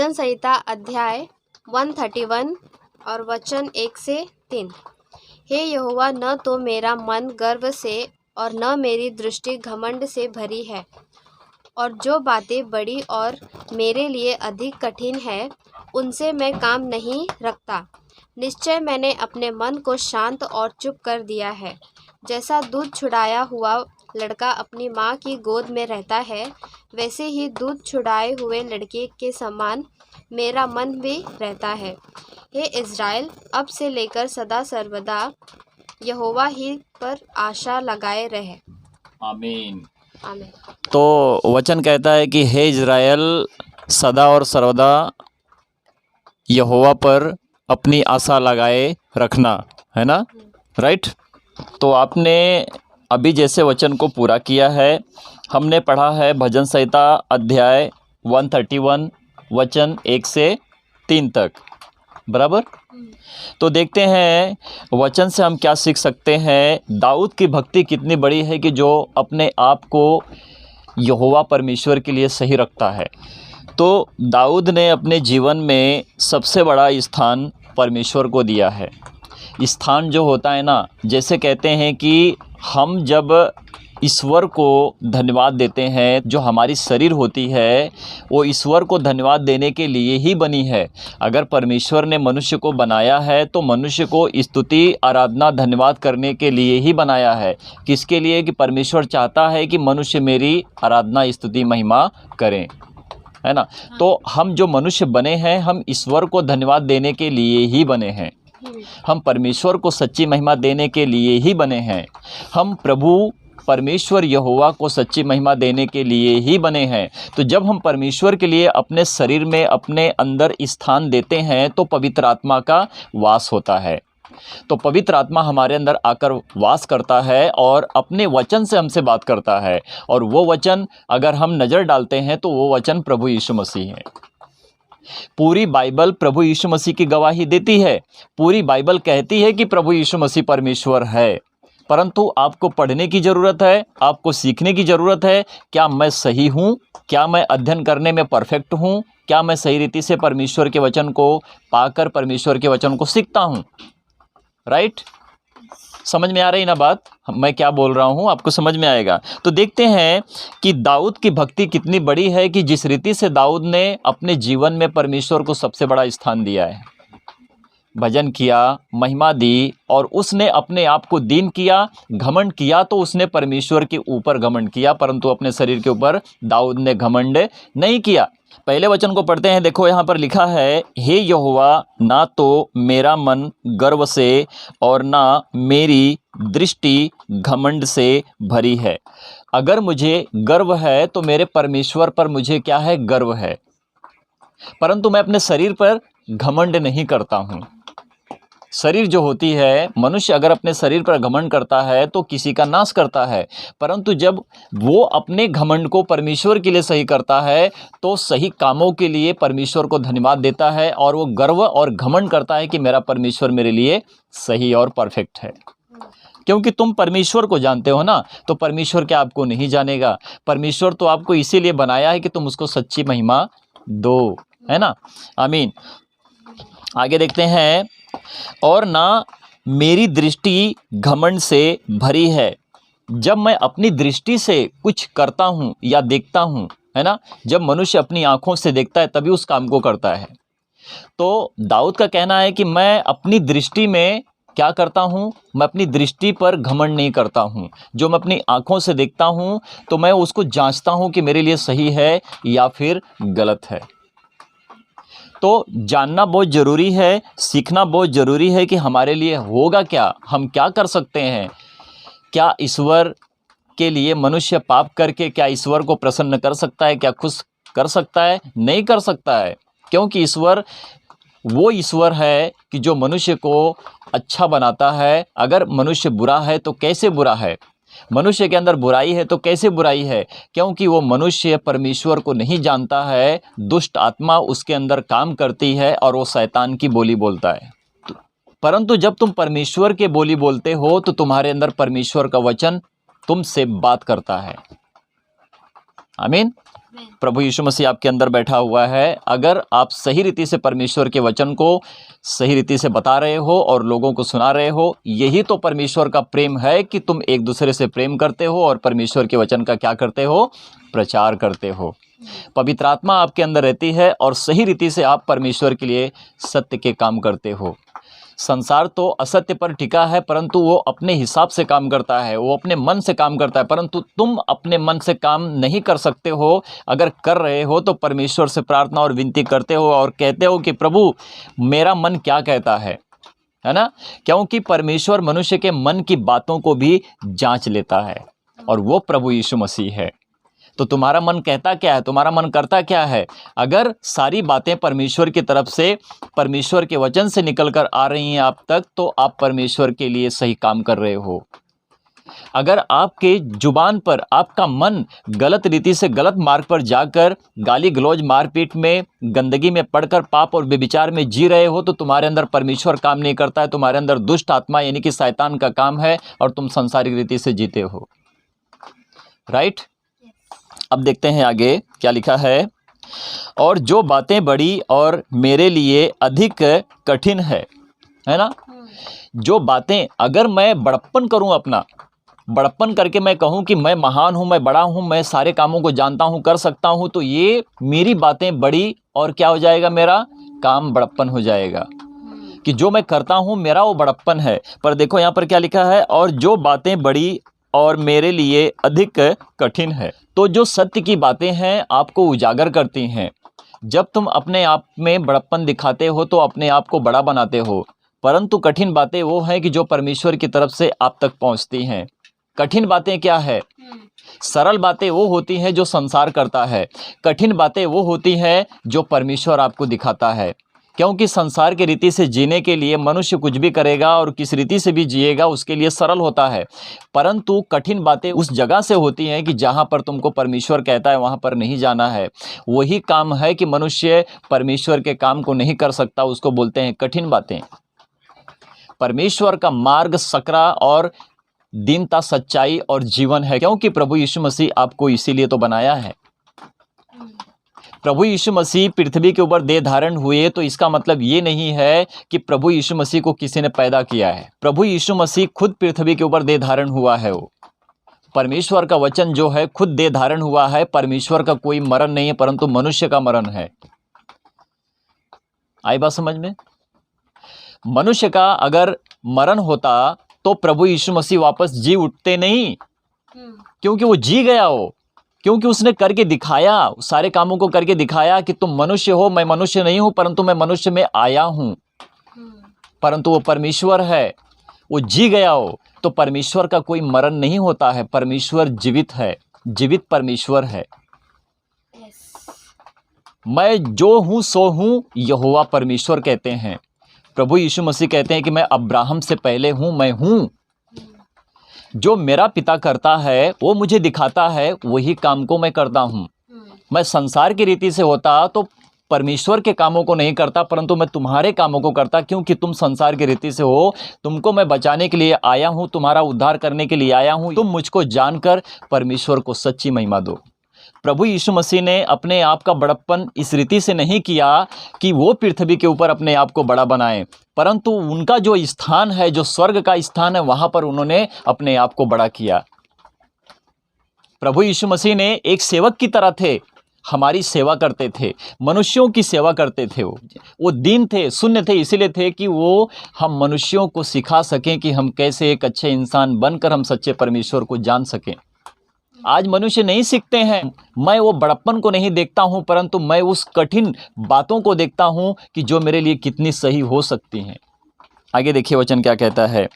भजन संहिता अध्याय 131 और वचन 1 से 3। हे यहोवा, न तो मेरा मन गर्व से और न मेरी दृष्टि घमंड से भरी है, और जो बातें बड़ी और मेरे लिए अधिक कठिन है उनसे मैं काम नहीं रखता। निश्चय मैंने अपने मन को शांत और चुप कर दिया है। जैसा दूध छुड़ाया हुआ लड़का अपनी माँ की गोद में रहता है, वैसे ही दूध छुड़ाए हुए लड़के के समान मेरा मन भी रहता है। हे इज़राइल, अब से लेकर सदा सर्वदा यहोवा ही पर आशा लगाए रहे। आमीन। आमीन। तो वचन कहता है कि हे इज़राइल, सदा और सर्वदा यहोवा पर अपनी आशा लगाए रखना, है ना? राइट। तो आपने अभी जैसे वचन को पूरा किया है, हमने पढ़ा है भजन संहिता अध्याय 131 वचन 1 से 3 तक, बराबर। तो देखते हैं वचन से हम क्या सीख सकते हैं। दाऊद की भक्ति कितनी बड़ी है कि जो अपने आप को यहोवा परमेश्वर के लिए सही रखता है। तो दाऊद ने अपने जीवन में सबसे बड़ा स्थान परमेश्वर को दिया है। स्थान जो होता है ना, जैसे कहते हैं कि हम जब ईश्वर को धन्यवाद देते हैं, जो हमारी शरीर होती है वो ईश्वर को धन्यवाद देने के लिए ही बनी है। अगर परमेश्वर ने मनुष्य को बनाया है तो मनुष्य को स्तुति, आराधना, धन्यवाद करने के लिए ही बनाया है। किसके लिए? कि परमेश्वर चाहता है कि मनुष्य मेरी आराधना, स्तुति, महिमा करें, है ना। तो हम जो मनुष्य बने हैं, हम ईश्वर को धन्यवाद देने के लिए ही बने हैं। हम परमेश्वर को सच्ची महिमा देने के लिए ही बने हैं। हम प्रभु परमेश्वर यहोवा को सच्ची महिमा देने के लिए ही बने हैं। तो जब हम परमेश्वर के लिए अपने शरीर में, अपने अंदर स्थान देते हैं तो पवित्र आत्मा का वास होता है। तो पवित्र आत्मा हमारे अंदर आकर वास करता है और अपने वचन से हमसे बात करता है। और वो वचन अगर हम नज़र डालते हैं तो वो वचन प्रभु यीशु मसीह है। पूरी बाइबल प्रभु यीशु मसीह की गवाही देती है। पूरी बाइबल कहती है कि प्रभु यीशु मसीह परमेश्वर है, परंतु आपको पढ़ने की ज़रूरत है, आपको सीखने की ज़रूरत है। क्या मैं सही हूँ? क्या मैं अध्ययन करने में परफेक्ट हूँ? क्या मैं सही रीति से परमेश्वर के वचन को पाकर परमेश्वर के वचन को सीखता हूँ? राइट। समझ में आ रही ना बात? मैं क्या बोल रहा हूँ आपको समझ में आएगा। तो देखते हैं कि दाऊद की भक्ति कितनी बड़ी है कि जिस रीति से दाऊद ने अपने जीवन में परमेश्वर को सबसे बड़ा स्थान दिया है, भजन किया, महिमा दी, और उसने अपने आप को दीन किया। घमंड किया तो उसने परमेश्वर के ऊपर घमंड किया, परंतु अपने शरीर के ऊपर दाऊद ने घमंड नहीं किया। पहले वचन को पढ़ते हैं। देखो यहाँ पर लिखा है, हे यहोवा, ना तो मेरा मन गर्व से और ना मेरी दृष्टि घमंड से भरी है। अगर मुझे गर्व है तो मेरे परमेश्वर पर मुझे क्या है? गर्व है। परंतु मैं अपने शरीर पर घमंड नहीं करता हूँ। शरीर जो होती है, मनुष्य अगर अपने शरीर पर घमंड करता है तो किसी का नाश करता है। परंतु जब वो अपने घमंड को परमेश्वर के लिए सही करता है तो सही कामों के लिए परमेश्वर को धन्यवाद देता है और वो गर्व और घमंड करता है कि मेरा परमेश्वर मेरे लिए सही और परफेक्ट है। क्योंकि तुम परमेश्वर को जानते हो ना, तो परमेश्वर क्या आपको नहीं जानेगा? परमेश्वर तो आपको इसीलिए बनाया है कि तुम उसको सच्ची महिमा दो, है ना। आमीन। आगे देखते हैं, और ना मेरी दृष्टि घमंड से भरी है। जब मैं अपनी दृष्टि से कुछ करता हूँ या देखता हूँ, है ना, जब मनुष्य अपनी आंखों से देखता है तभी उस काम को करता है। तो दाऊद का कहना है कि मैं अपनी दृष्टि में क्या करता हूँ? मैं अपनी दृष्टि पर घमंड नहीं करता हूँ। जो मैं अपनी आंखों से देखता हूँ तो मैं उसको जांचता हूँ कि मेरे लिए सही है या फिर गलत है। तो जानना बहुत ज़रूरी है, सीखना बहुत ज़रूरी है कि हमारे लिए होगा क्या, हम क्या कर सकते हैं। क्या ईश्वर के लिए मनुष्य पाप करके क्या ईश्वर को प्रसन्न कर सकता है? क्या खुश कर सकता है? नहीं कर सकता है। क्योंकि ईश्वर वो ईश्वर है कि जो मनुष्य को अच्छा बनाता है। अगर मनुष्य बुरा है तो कैसे बुरा है? मनुष्य के अंदर बुराई है तो कैसे बुराई है? क्योंकि वो मनुष्य परमेश्वर को नहीं जानता है। दुष्ट आत्मा उसके अंदर काम करती है और वो शैतान की बोली बोलता है। परंतु जब तुम परमेश्वर के बोली बोलते हो तो तुम्हारे अंदर परमेश्वर का वचन तुमसे बात करता है। आमीन। प्रभु यीशु मसीह आपके अंदर बैठा हुआ है। अगर आप सही रीति से परमेश्वर के वचन को सही रीति से बता रहे हो और लोगों को सुना रहे हो, यही तो परमेश्वर का प्रेम है कि तुम एक दूसरे से प्रेम करते हो और परमेश्वर के वचन का क्या करते हो, प्रचार करते हो। पवित्र आत्मा आपके अंदर रहती है और सही रीति से आप परमेश्वर के लिए सत्य के काम करते हो। संसार तो असत्य पर टिका है, परंतु वो अपने हिसाब से काम करता है, वो अपने मन से काम करता है, परंतु तुम अपने मन से काम नहीं कर सकते हो। अगर कर रहे हो तो परमेश्वर से प्रार्थना और विनती करते हो और कहते हो कि प्रभु मेरा मन क्या कहता है ना, क्योंकि परमेश्वर मनुष्य के मन की बातों को भी जांच लेता है और वो प्रभु यीशु मसीह है। तो तुम्हारा मन कहता क्या है, तुम्हारा मन करता क्या है? अगर सारी बातें परमेश्वर की तरफ से, परमेश्वर के वचन से निकल कर आ रही हैं आप तक, तो आप परमेश्वर के लिए सही काम कर रहे हो। अगर आपके जुबान पर आपका मन गलत रीति से गलत मार्ग पर जाकर गाली गलौज मारपीट में गंदगी में पड़कर पाप और व्यभिचार में जी रहे हो, तो तुम्हारे अंदर परमेश्वर काम नहीं करता है, तुम्हारे अंदर दुष्ट आत्मा यानी कि शैतान का काम है और तुम सांसारिक रीति से जीते हो। राइट? अब देखते हैं आगे क्या लिखा है। और जो बातें बड़ी और मेरे लिए अधिक कठिन है ना, जो बातें अगर मैं बड़प्पन करूं, अपना बड़प्पन करके मैं कहूं कि मैं महान हूं, मैं बड़ा हूं, मैं सारे कामों को जानता हूं, कर सकता हूं, तो ये मेरी बातें बड़ी और क्या हो जाएगा, मेरा काम बड़प्पन हो जाएगा कि जो मैं करता हूं मेरा वो बड़प्पन है। पर देखो यहाँ पर क्या लिखा है, और जो बातें बड़ी और मेरे लिए अधिक कठिन है। तो जो सत्य की बातें हैं आपको उजागर करती हैं। जब तुम अपने आप में बड़प्पन दिखाते हो तो अपने आप को बड़ा बनाते हो, परंतु कठिन बातें वो हैं कि जो परमेश्वर की तरफ से आप तक पहुंचती हैं। कठिन बातें क्या है? सरल बातें वो होती हैं जो संसार करता है, कठिन बातें वो होती हैं जो परमेश्वर आपको दिखाता है। क्योंकि संसार की रीति से जीने के लिए मनुष्य कुछ भी करेगा और किस रीति से भी जिएगा उसके लिए सरल होता है, परंतु कठिन बातें उस जगह से होती हैं कि जहाँ पर तुमको परमेश्वर कहता है वहाँ पर नहीं जाना है। वही काम है कि मनुष्य परमेश्वर के काम को नहीं कर सकता, उसको बोलते हैं कठिन बातें। परमेश्वर का मार्ग सकरा और दीनता, सच्चाई और जीवन है, क्योंकि प्रभु यीशु मसीह आपको इसीलिए तो बनाया है। प्रभु यीशु मसीह पृथ्वी के ऊपर देह धारण हुए तो इसका मतलब ये नहीं है कि प्रभु यीशु मसीह को किसी ने पैदा किया है। प्रभु यीशु मसीह खुद पृथ्वी के ऊपर देह धारण हुआ है। वो परमेश्वर का वचन जो है खुद देह धारण हुआ है। परमेश्वर का कोई मरण नहीं है, परंतु मनुष्य का मरण है। आई बात समझ में? मनुष्य का अगर मरण होता तो प्रभु यीशु मसीह वापस जी उठते नहीं, क्योंकि वो जी गया हो, क्योंकि उसने करके दिखाया, सारे कामों को करके दिखाया कि तुम मनुष्य हो, मैं मनुष्य नहीं हूं, परंतु मैं मनुष्य में आया हूं। परंतु वो परमेश्वर है, वो जी गया हो। तो परमेश्वर का कोई मरण नहीं होता है, परमेश्वर जीवित है, जीवित परमेश्वर है। मैं जो हूं सो हूं, यहोवा परमेश्वर कहते हैं। प्रभु यीशु मसीह कहते हैं कि मैं अब्राहम से पहले हूं, मैं हूं। जो मेरा पिता करता है वो मुझे दिखाता है, वही काम को मैं करता हूँ। मैं संसार की रीति से होता तो परमेश्वर के कामों को नहीं करता, परंतु मैं तुम्हारे कामों को करता, क्योंकि तुम संसार की रीति से हो। तुमको मैं बचाने के लिए आया हूँ, तुम्हारा उद्धार करने के लिए आया हूँ। तुम मुझको जानकर परमेश्वर को सच्ची महिमा दो। प्रभु यीशु मसीह ने अपने आप का बड़प्पन इस रीति से नहीं किया कि वो पृथ्वी के ऊपर अपने आप को बड़ा बनाए, परंतु उनका जो स्थान है, जो स्वर्ग का स्थान है, वहां पर उन्होंने अपने आप को बड़ा किया। प्रभु यीशु मसीह ने एक सेवक की तरह थे, हमारी सेवा करते थे, मनुष्यों की सेवा करते थे। वो दीन थे, शून्य थे, इसीलिए थे कि वो हम मनुष्यों को सिखा सकें कि हम कैसे एक अच्छे इंसान बनकर हम सच्चे परमेश्वर को जान सकें। आज मनुष्य नहीं सीखते हैं। मैं वो बड़प्पन को नहीं देखता हूं, परंतु मैं उस कठिन बातों को देखता हूं कि जो मेरे लिए कितनी सही हो सकती हैं। आगे देखिए वचन क्या कहता है,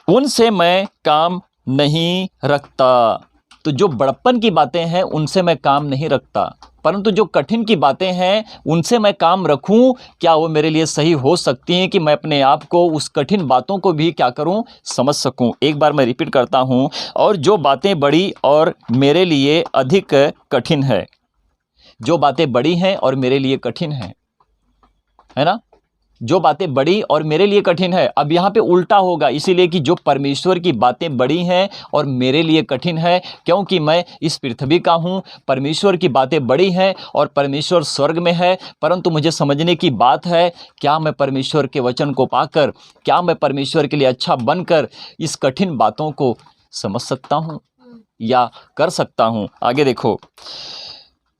उनसे मैं काम नहीं रखता। तो जो बड़प्पन की बातें हैं उनसे मैं काम नहीं रखता, परंतु जो कठिन की बातें हैं उनसे मैं काम रखूं। क्या वो मेरे लिए सही हो सकती हैं कि मैं अपने आप को उस कठिन बातों को भी क्या करूं, समझ सकूं। एक बार मैं रिपीट करता हूं, और जो बातें बड़ी और मेरे लिए अधिक कठिन है। जो बातें बड़ी हैं और मेरे लिए कठिन है ना, जो बातें बड़ी और मेरे लिए कठिन है। अब यहाँ पे उल्टा होगा, इसीलिए कि जो परमेश्वर की बातें बड़ी हैं और मेरे लिए कठिन है, क्योंकि मैं इस पृथ्वी का हूँ। परमेश्वर की बातें बड़ी हैं और परमेश्वर स्वर्ग में है, परंतु मुझे समझने की बात है, क्या मैं परमेश्वर के वचन को पाकर, क्या मैं परमेश्वर के लिए अच्छा बनकर इस कठिन बातों को समझ सकता हूँ या कर सकता हूँ। आगे देखो,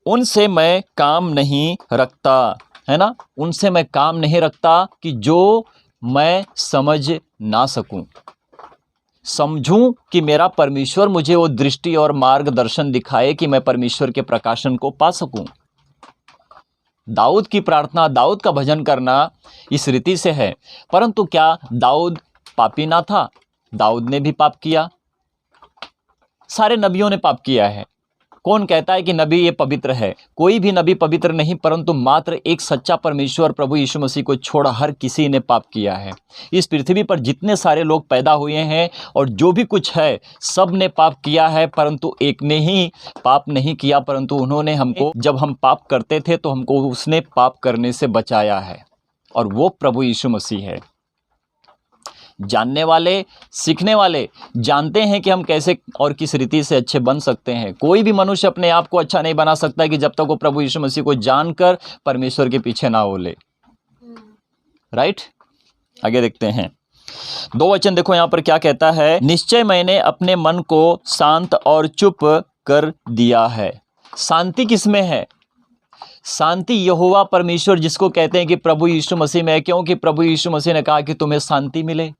उनसे मैं काम नहीं रखता, है ना, उनसे मैं काम नहीं रखता कि जो मैं समझ ना सकूं, समझूं कि मेरा परमेश्वर मुझे वो दृष्टि और मार्गदर्शन दिखाए कि मैं परमेश्वर के प्रकाशन को पा सकूं। दाऊद की प्रार्थना, दाऊद का भजन करना इस रीति से है। परंतु क्या दाऊद पापी ना था? दाऊद ने भी पाप किया, सारे नबियों ने पाप किया है। कौन कहता है कि नबी ये पवित्र है? कोई भी नबी पवित्र नहीं, परंतु मात्र एक सच्चा परमेश्वर प्रभु यीशु मसीह को छोड़ हर किसी ने पाप किया है। इस पृथ्वी पर जितने सारे लोग पैदा हुए हैं और जो भी कुछ है, सब ने पाप किया है, परंतु एक ने ही पाप नहीं किया, परंतु उन्होंने हमको, जब हम पाप करते थे तो हमको उसने पाप करने से बचाया है, और वो प्रभु यीशु मसीह है। जानने वाले, सीखने वाले जानते हैं कि हम कैसे और किस रीति से अच्छे बन सकते हैं। कोई भी मनुष्य अपने आप को अच्छा नहीं बना सकता कि जब तक वो प्रभु यीशु मसीह को जानकर परमेश्वर के पीछे ना हो ले। राइट, आगे देखते हैं 2 वचन देखो यहाँ पर क्या कहता है। निश्चय मैंने अपने मन को शांत और चुप कर दिया है। शांति किसमें है? शांति यहोवा परमेश्वर, जिसको कहते हैं कि प्रभु यीशु मसीह में है, क्योंकि प्रभु यीशु मसीह ने कहा कि तुम्हें शांति मिले।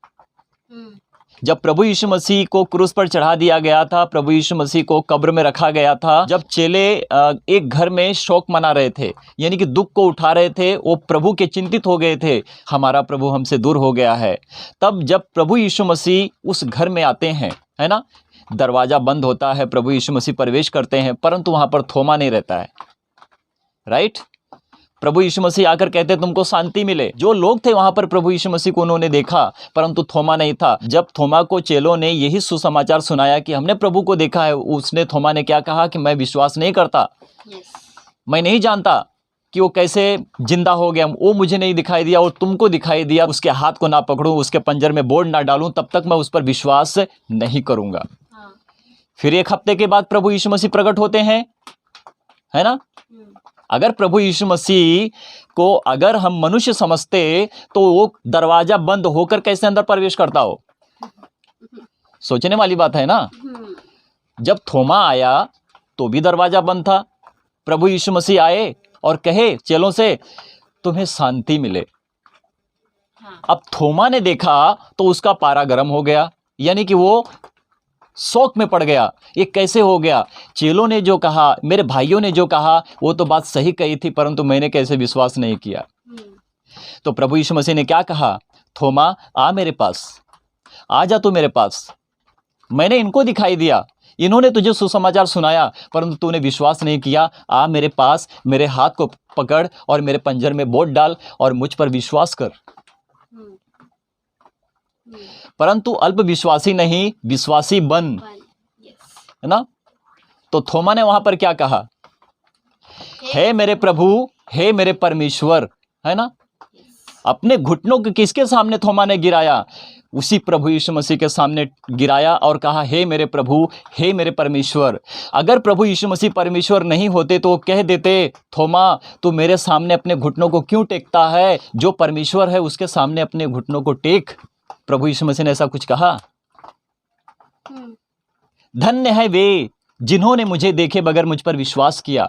जब प्रभु यीशु मसीह को क्रूस पर चढ़ा दिया गया था, प्रभु यीशु मसीह को कब्र में रखा गया था, जब चेले एक घर में शोक मना रहे थे, यानी कि दुख को उठा रहे थे, वो प्रभु के चिंतित हो गए थे, हमारा प्रभु हमसे दूर हो गया है। तब जब प्रभु यीशु मसीह उस घर में आते हैं, है ना, दरवाजा बंद होता है, प्रभु यीशु मसीह प्रवेश करते हैं, परंतु वहां पर थोमा नहीं रहता है। राइट, प्रभु यीशु मसीह आकर कहते तुमको शांति मिले। जो लोग थे वहां पर प्रभु यीशु मसीह को उन्होंने देखा, परंतु थोमा नहीं था। जब थोमा को चेलों ने यही सुसमाचार सुनाया कि हमने प्रभु को देखा है, उसने, थोमा ने क्या कहा कि मैं विश्वास नहीं करता, मैं नहीं जानता कि वो कैसे जिंदा हो गया, वो मुझे नहीं दिखाई दिया और तुमको दिखाई दिया, उसके हाथ को ना पकड़ूं, उसके पंजर में बोर्ड ना डालूं, तब तक मैं उस पर विश्वास नहीं करूंगा। फिर 1 हफ्ते के बाद प्रभु यीशु मसीह प्रकट होते हैं, है ना। अगर प्रभु यीशु मसीह को अगर हम मनुष्य समझते तो वो दरवाजा बंद होकर कैसे अंदर प्रवेश करता हो? सोचने वाली बात है ना। जब थोमा आया तो भी दरवाजा बंद था। प्रभु यीशु मसीह आए और कहे चेलों से तुम्हें शांति मिले। अब थोमा ने देखा तो उसका पारा गर्म हो गया, यानी कि वो शौक में पड़ गया, ये कैसे हो गया? चेलों ने जो कहा, मेरे भाइयों ने जो कहा, वो तो बात सही कही थी, परंतु मैंने कैसे विश्वास नहीं किया। तो प्रभु यीशु मसीह ने क्या कहा? थोमा आ मेरे पास, आ जा तू मेरे पास, मैंने इनको दिखाई दिया, इन्होंने तुझे सुसमाचार सुनाया, परंतु तूने विश्वास नहीं किया। आ मेरे पास, मेरे हाथ को पकड़ और मेरे पंजर में बोट डाल और मुझ पर विश्वास कर। परंतु अल्प विश्वासी नहीं, विश्वासी बन, है ना। तो थोमा ने वहां पर क्या कहा? हे मेरे प्रभु, हे मेरे परमेश्वर, है ना। अपने घुटनों को किसके सामने थोमा ने गिराया? उसी प्रभु यीशु मसीह के सामने गिराया और कहा हे मेरे प्रभु, हे मेरे परमेश्वर। अगर प्रभु यीशु मसीह परमेश्वर नहीं होते तो वो कह देते थोमा तू मेरे सामने अपने घुटनों को क्यों टेकता है? जो परमेश्वर है उसके सामने अपने घुटनों को टेक। प्रभु यीशु मसीह ने ऐसा कुछ कहा? धन्य है वे जिन्होंने मुझे देखे बगैर मुझ पर विश्वास किया।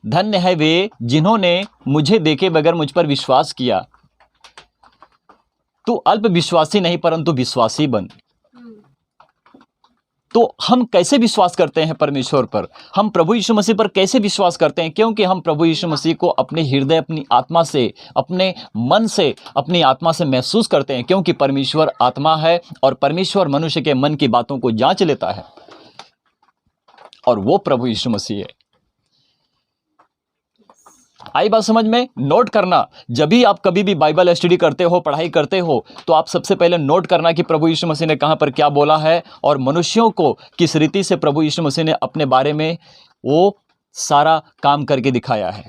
धन्य है वे जिन्होंने मुझे देखे बगैर मुझ पर विश्वास किया। तू अल्प विश्वासी नहीं परंतु विश्वासी बन। तो हम कैसे विश्वास करते हैं परमेश्वर पर? हम प्रभु यीशु मसीह पर कैसे विश्वास करते हैं? क्योंकि हम प्रभु यीशु मसीह को अपने हृदय, अपनी आत्मा से, अपने मन से, अपनी आत्मा से महसूस करते हैं, क्योंकि परमेश्वर आत्मा है और परमेश्वर मनुष्य के मन की बातों को जांच लेता है और वो प्रभु यीशु मसीह है। आई बात समझ में? नोट करना, जब भी आप कभी भी बाइबल स्टडी करते हो, पढ़ाई करते हो, तो आप सबसे पहले नोट करना कि प्रभु यीशु मसीह ने कहां पर क्या बोला है और मनुष्यों को किस रीति से प्रभु यीशु मसीह ने अपने बारे में वो सारा काम करके दिखाया है।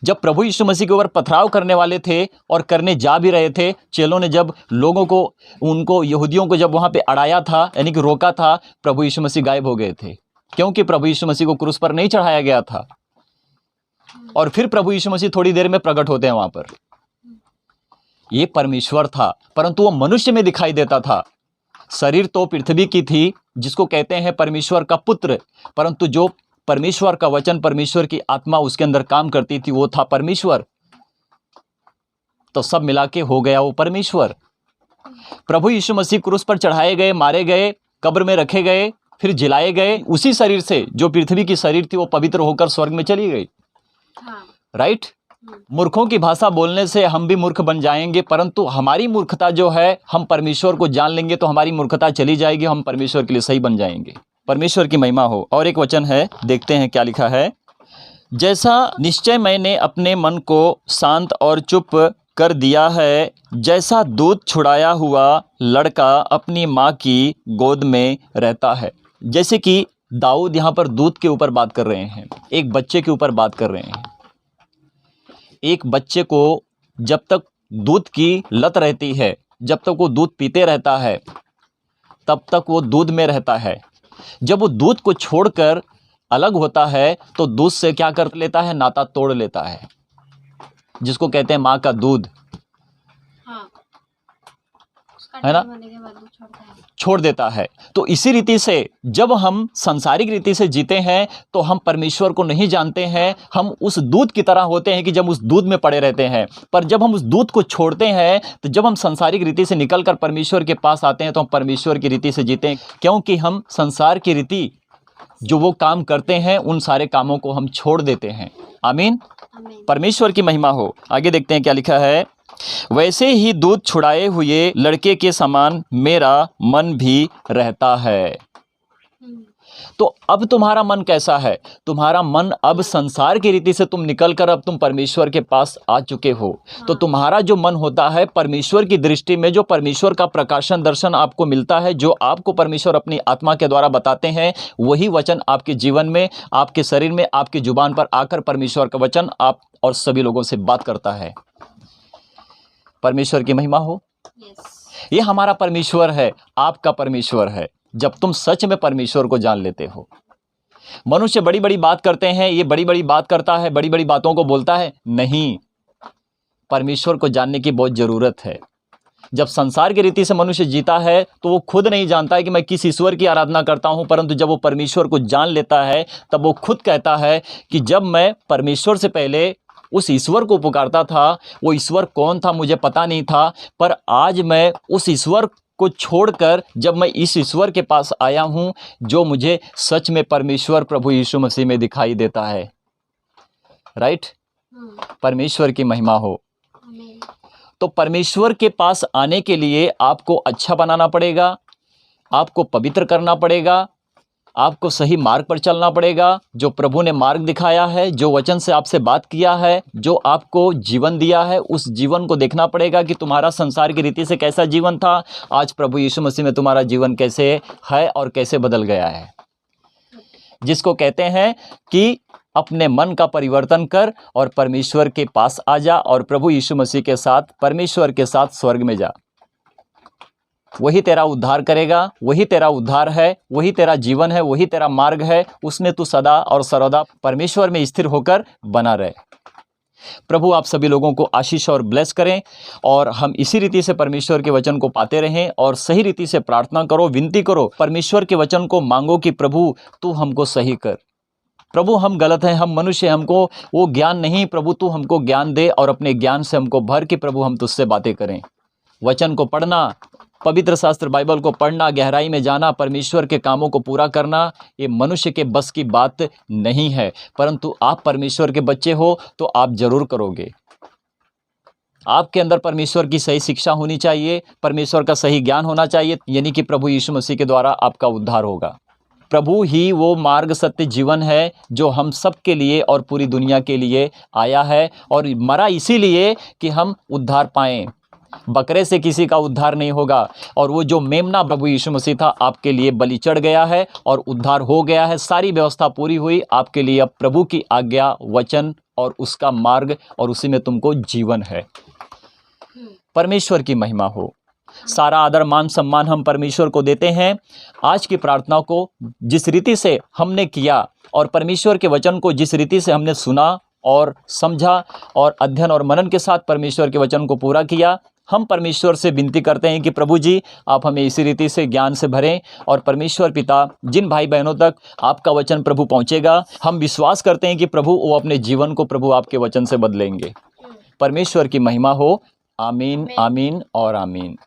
जब प्रभु यीशु मसीह के ऊपर पथराव करने वाले थे और करने जा भी रहे थे, चेलों ने जब लोगों को, उनको यहूदियों को जब वहां पे अड़ाया था, यानी कि रोका था, प्रभु यीशु मसीह गायब हो गए थे, क्योंकि प्रभु यीशु मसीह को क्रूस पर नहीं चढ़ाया गया था। और फिर प्रभु यीशु मसीह थोड़ी देर में प्रकट होते हैं वहां पर। ये परमेश्वर था, परंतु वो मनुष्य में दिखाई देता था। शरीर तो पृथ्वी की थी, जिसको कहते हैं परमेश्वर का पुत्र, परंतु जो परमेश्वर का वचन, परमेश्वर की आत्मा उसके अंदर काम करती थी, वो था परमेश्वर। तो सब मिला के हो गया वो परमेश्वर। प्रभु यीशु मसीह क्रूस पर चढ़ाए गए, मारे गए, कब्र में रखे गए, फिर जिलाए गए। उसी शरीर से, जो पृथ्वी की शरीर थी, वो पवित्र होकर स्वर्ग में चली गई। राइट? मूर्खों की भाषा बोलने से हम भी मूर्ख बन जाएंगे, परंतु हमारी मूर्खता जो है, हम परमेश्वर को जान लेंगे तो हमारी मूर्खता चली जाएगी, हम परमेश्वर के लिए सही बन जाएंगे। परमेश्वर की महिमा हो। और एक वचन है, देखते हैं क्या लिखा है। जैसा निश्चय मैंने अपने मन को शांत और चुप कर दिया है, जैसा दूध छुड़ाया हुआ लड़का अपनी माँ की गोद में रहता है। जैसे कि दाऊद यहाँ पर दूध के ऊपर बात कर रहे हैं, एक बच्चे के ऊपर बात कर रहे हैं। एक बच्चे को जब तक दूध की लत रहती है, जब तक वो दूध पीते रहता है, तब तक वो दूध में रहता है। जब वो दूध को छोड़कर अलग होता है तो दूध से क्या कर लेता है? नाता तोड़ लेता है, जिसको कहते हैं माँ का दूध। हाँ, है ना? छोड़ देता है। तो इसी रीति से जब हम सांसारिक रीति से जीते हैं तो हम परमेश्वर को नहीं जानते हैं। हम उस दूध की तरह होते हैं कि जब उस दूध में पड़े रहते हैं, पर जब हम उस दूध को छोड़ते हैं, तो जब हम सांसारिक रीति से निकलकर परमेश्वर के पास आते हैं तो हम परमेश्वर की रीति से जीते हैं, क्योंकि हम संसार की रीति जो वो काम करते हैं, उन सारे कामों को हम छोड़ देते हैं। आमीन। परमेश्वर की महिमा हो। आगे देखते हैं क्या लिखा है। वैसे ही दूध छुड़ाए हुए लड़के के समान मेरा मन भी रहता है। तो अब तुम्हारा मन कैसा है? तुम्हारा मन अब संसार की रीति से तुम निकलकर अब तुम परमेश्वर के पास आ चुके हो। तो तुम्हारा जो मन होता है, परमेश्वर की दृष्टि में जो परमेश्वर का प्रकाशन दर्शन आपको मिलता है, जो आपको परमेश्वर अपनी आत्मा के द्वारा बताते हैं, वही वचन आपके जीवन में, आपके शरीर में, आपकी जुबान पर आकर परमेश्वर का वचन आप और सभी लोगों से बात करता है। परमेश्वर की महिमा हो। ये हमारा परमेश्वर है, आपका परमेश्वर है, जब तुम सच में परमेश्वर को जान लेते हो। मनुष्य बड़ी बड़ी बात करते हैं, ये बड़ी बड़ी बात करता है, बड़ी बड़ी बातों को बोलता है। नहीं, परमेश्वर को जानने की बहुत जरूरत है। जब संसार की रीति से मनुष्य जीता है तो वो खुद नहीं जानता है कि मैं किस ईश्वर की आराधना करता हूं, परंतु जब वो परमेश्वर को जान लेता है तब वो खुद कहता है कि जब मैं परमेश्वर से पहले उस ईश्वर को पुकारता था, वो ईश्वर कौन था मुझे पता नहीं था, पर आज मैं उस ईश्वर को छोड़कर जब मैं इस ईश्वर के पास आया हूं, जो मुझे सच में परमेश्वर प्रभु यीशु मसीह में दिखाई देता है। राइट? परमेश्वर की महिमा हो। तो परमेश्वर के पास आने के लिए आपको अच्छा बनाना पड़ेगा, आपको पवित्र करना पड़ेगा, आपको सही मार्ग पर चलना पड़ेगा। जो प्रभु ने मार्ग दिखाया है, जो वचन से आपसे बात किया है, जो आपको जीवन दिया है, उस जीवन को देखना पड़ेगा कि तुम्हारा संसार की रीति से कैसा जीवन था, आज प्रभु यीशु मसीह में तुम्हारा जीवन कैसे है और कैसे बदल गया है। जिसको कहते हैं कि अपने मन का परिवर्तन कर और परमेश्वर के पास आ जा और प्रभु यीशु मसीह के साथ, परमेश्वर के साथ स्वर्ग में जा। वही तेरा उद्धार करेगा, वही तेरा उद्धार है, वही तेरा जीवन है, वही तेरा मार्ग है। उसमें तू सदा और सर्वदा परमेश्वर में स्थिर होकर बना रहे। प्रभु आप सभी लोगों को आशीष और ब्लेस करें और हम इसी रीति से परमेश्वर के वचन को पाते रहें और सही रीति से प्रार्थना करो, विनती करो, परमेश्वर के वचन को मांगो कि प्रभु तू हमको सही कर। प्रभु हम गलत हैं, हम मनुष्य, हमको वो ज्ञान नहीं, प्रभु तू हमको ज्ञान दे और अपने ज्ञान से हमको भर के प्रभु हम तुझसे बातें करें। वचन को पढ़ना, पवित्र शास्त्र बाइबल को पढ़ना, गहराई में जाना, परमेश्वर के कामों को पूरा करना, ये मनुष्य के बस की बात नहीं है, परंतु आप परमेश्वर के बच्चे हो तो आप जरूर करोगे। आपके अंदर परमेश्वर की सही शिक्षा होनी चाहिए, परमेश्वर का सही ज्ञान होना चाहिए, यानी कि प्रभु यीशु मसीह के द्वारा आपका उद्धार होगा। प्रभु ही वो मार्ग, सत्य, जीवन है जो हम सब के लिए और पूरी दुनिया के लिए आया है और मरा इसीलिए कि हम उद्धार पाएं। बकरे से किसी का उद्धार नहीं होगा और वो जो मेमना प्रभु यीशु मसीह था आपके लिए बलि चढ़ गया है और उद्धार हो गया है। सारी व्यवस्था पूरी हुई आपके लिए। अब प्रभु की आज्ञा, वचन और उसका मार्ग और उसी में तुमको जीवन है। परमेश्वर की महिमा हो। सारा आदर मान सम्मान हम परमेश्वर को देते हैं। आज की प्रार्थना को जिस रीति से हमने किया और परमेश्वर के वचन को जिस रीति से हमने सुना और समझा और अध्ययन और मनन के साथ परमेश्वर के वचन को पूरा किया, हम परमेश्वर से विनती करते हैं कि प्रभु जी आप हमें इसी रीति से ज्ञान से भरें और परमेश्वर पिता जिन भाई बहनों तक आपका वचन प्रभु पहुंचेगा, हम विश्वास करते हैं कि प्रभु वो अपने जीवन को प्रभु आपके वचन से बदलेंगे। परमेश्वर की महिमा हो। आमीन, आमीन और आमीन।